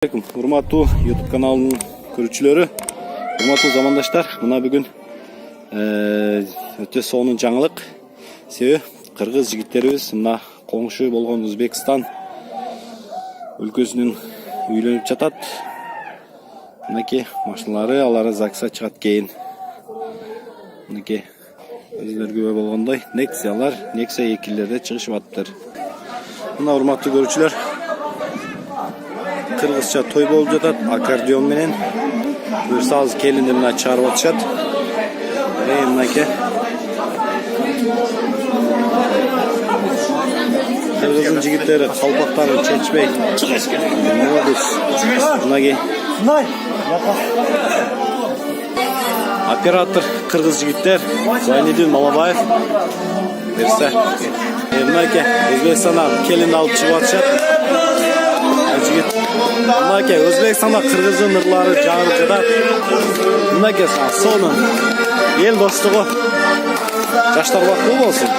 Урматтуу YouTube kanalının көрүүчүлөрү, урматтуу замандаштар, мына бүгүн өтө сонун жаңылык. Себеби кыргыз жигиттерибиз мына коңшу болгон Өзбекстан өлкөсүнүн үйлөнүп жатат. Мынакей машиналары, алары ЗАГСка чыгат кейін. Мынакей өзүлөрү күбө болгондой Nexia-лар, Nexia 2-лерде чыгышып атыптыр. Мына урматтуу көрүүчүлөр, кыргызча той болуп жатат, аккордеон менен. Буюрсаңыз келинди мына чыгарып атышат. Мынакей кыргыздын жигиттери калпактарын чечпей. Мынакей оператор кыргыз жигиттер Зайнидин Малабаев. Берсе. Мынакей Өзбекстандан келинди алып чыгып атышат. Мынакей Өзбекстанда кыргыздын ырлары жаңырып жатат. Мынакей сонун эл достугу жаштар бактылуу болсун.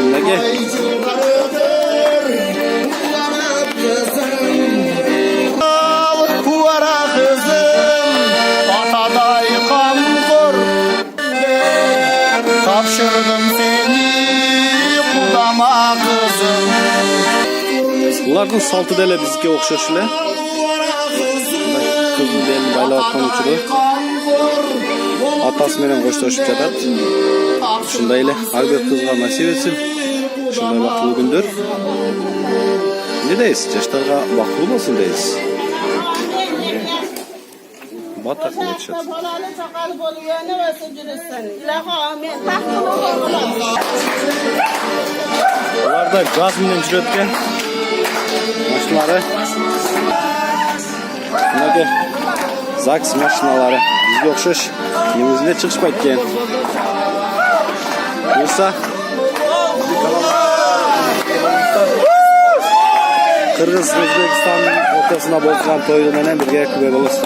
Мынакей Булардын салты деле бизге окшош эле. Кыздын белин байлап аткан учуру атасы менен коштошуп жатат. Ушундай эле ар бир кызга насип этсин. Ушундай бактылуу күндөр. Эмне дейсиз? Жаштарга бактылуу болсун дейсиз. Батак болушат. Буларда газ менен жүрөт экен. Машиналары. Мынакей ЗАГС машиналары. Бизге окшош негизинде чыгышпайт экен. Буюрса Кыргыз Өзбекстан ортосунда болгон той менен бирге күбө болосуз.